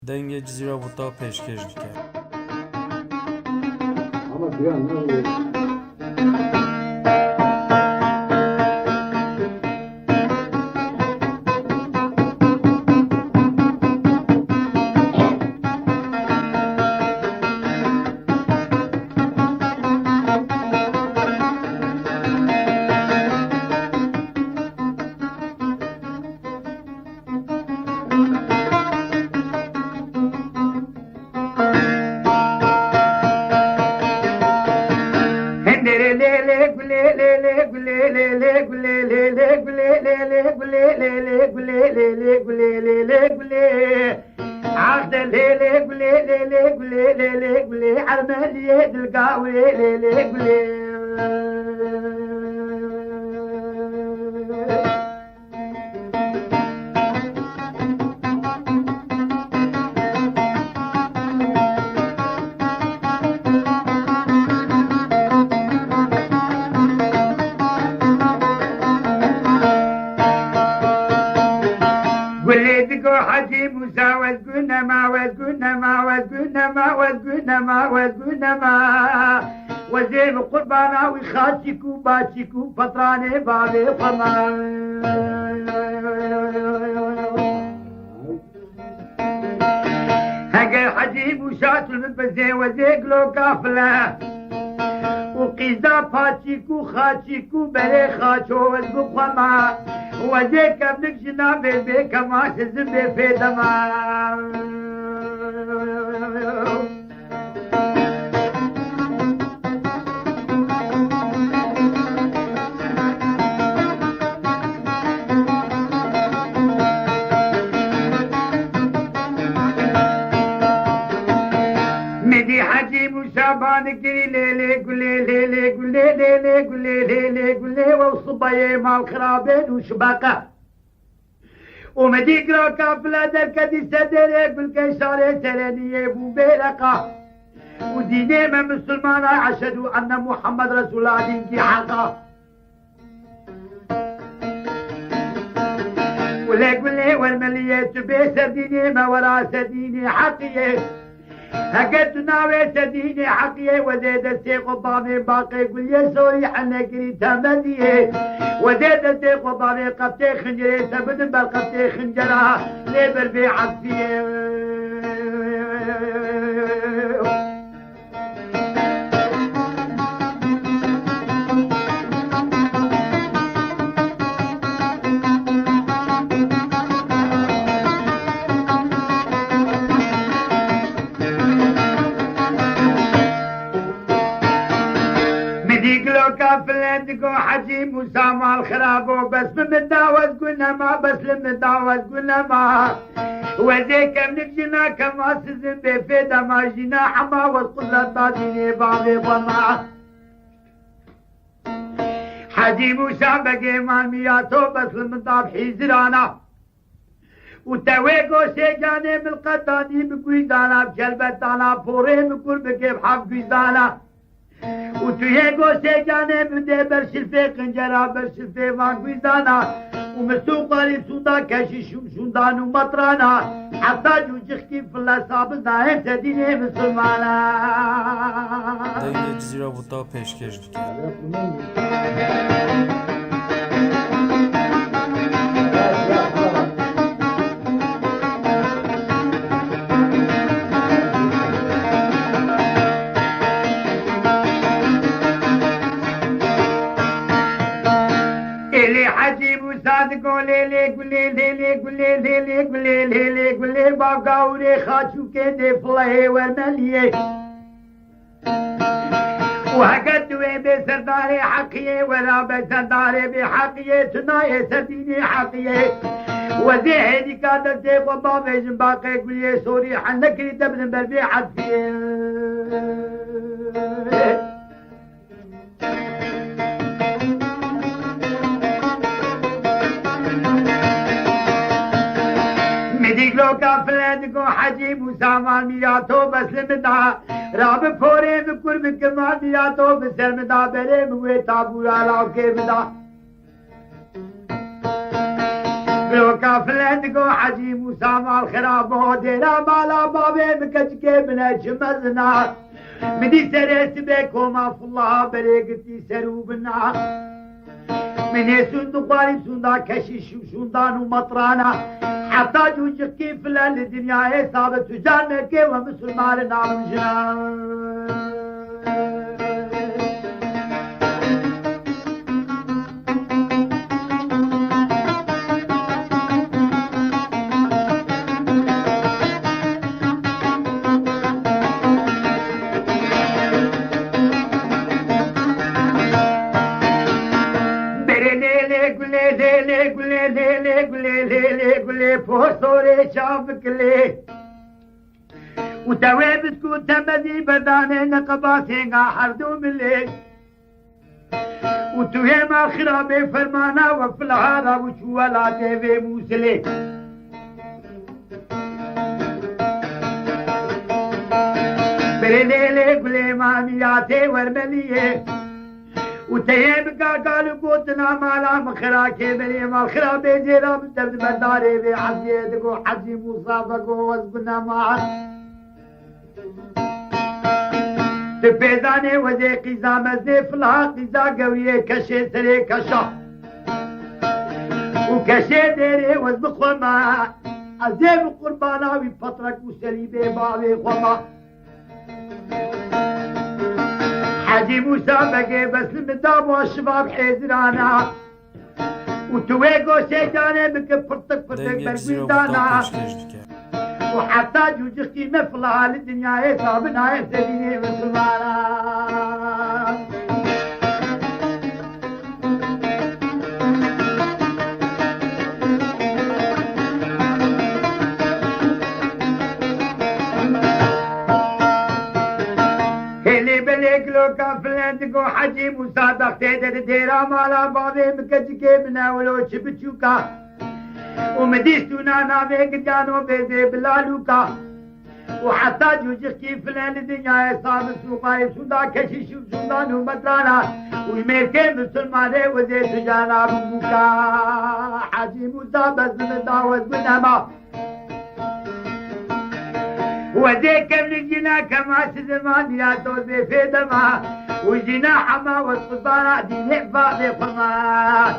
دنگ جزیره بوتا پیشکش دکه Ama bir an ne oluyor? وزير قربانا وخاتيكو باتيكو فطراني بابي فمان هقا حجيب وشات المبزي وزيق لو كافلة وقيزا باتيكو خاتيكو بلي خاتو والبقما وزيك ابنك جنابي بيك ما تزبي في دمان شابان كري ليلي قولي ليلي قولي ليلي قولي ليلي قولي وصبايا مع الخرابين وشباقة ومدي قرا كافلة دركدي سدري بالكيساري سلانية بوبيلقة وديني من مسلمان أشهدوا أن محمد رسول الله دينكي حقا ولا قولي والملية بيسر ديني ما ولا سديني حقية هقت ناوي سديني حقيه وزيد السيق وضامي باقي قل يسوي حنكري تمنيه وزيد السيق وضامي قبتي خنجري سبن بالقبتي خنجرها ليبر في عصفيه كافلتكم حجيم وسامع الخرابو بس من الدعوة قلنا ما بس لما الدعوة قلنا ما وزيك من جنا كما سزن بفيدا ما جنا حما والقلة طاديني بعضي ضمع حجيم وشعبك ايمان مياتو بس لما ضاب حيزرانا وتويقو سيجاني من القطاني بقويدانا بجلبتانا بوري بكل بكيف حق قويدانا وتوهيقو سيجاني من دي برشلفي قنجرا برشلفي وانقويدانا ومسوقا لسودا كاشي شمشوندان ومطرانا حتى جوجخكي في الله صابزنا هم سديني مسلمانا دنگ جزیره بوتا پیشکش دکه قولي لي قولي لي قولي لي قولي لي قولي باقاوري خاتشو كده فلاي والمليه وهقد وين بسرداري حقيه ولا بسرداري بحقيه تناي سرديني حقيه وزيهني كادر زيب وبابي جنباقي قولي سوري حنكري دبن بربي حدفيه لو كافلتكم حجيب وسامان مياتو بس لمدا راب فوري بكل بكمان مياتو بسر مدا بري موي تابورا لاو كي مدا بلو كافلندگو حجی موسى مال خرابو دیرا مالا بابي مكجكي بنا شمزنا مدي سرس بكوما فالله بريقتي سروبنا من سندق بالي سندا كشيش وسندان ومطرانا حتى جوجك كيف الدنيا ثابت وجانك ومسلمان نعم جنان گله پوستوره شابکله و توی بسکو تمدی بدانه نقباسینگا هر دو مله و توی ما خراب فرمانا و فلحارا و چوالاته و موسله برلیله گله مامیاته ورملیه وتيب قالوا قوتنا مالا مخراكي بلي ما خرا بيجينا مدبد بداري بي حزيدكو حزي مصابكو وزبنا معك تبيداني وزي قيزا مزي فلا قيزا قوية كشي سري كشا وكشي ديري وزبخو ما عزيب قربانا وفترك وسليبي بابي خما حاجي موسى بقي بس المدام والشباب حيزرانا وتويقو سيجاني بك فرطك برقويدانا وحتى جوجختي مفلها للدنيا يصابنا يسديني مسلمانا كافلندگو حجی مصادق تیدر دیرا مالا بابی مکجکے بناولو چبچوکا ومدیستونا ناویگ جانو بیزے بلالوکا وحتى جوجخي فلان الدنيا يصاب سوقاي سودا كشيش وسودان ومدرانا ويميركي مسلماني وزي سجانا بموكا حجي مصابة زمداوز بنما وذيك من جنا كما زمان يا توزي في دما وجنا حما والسلطان دين فاضي فما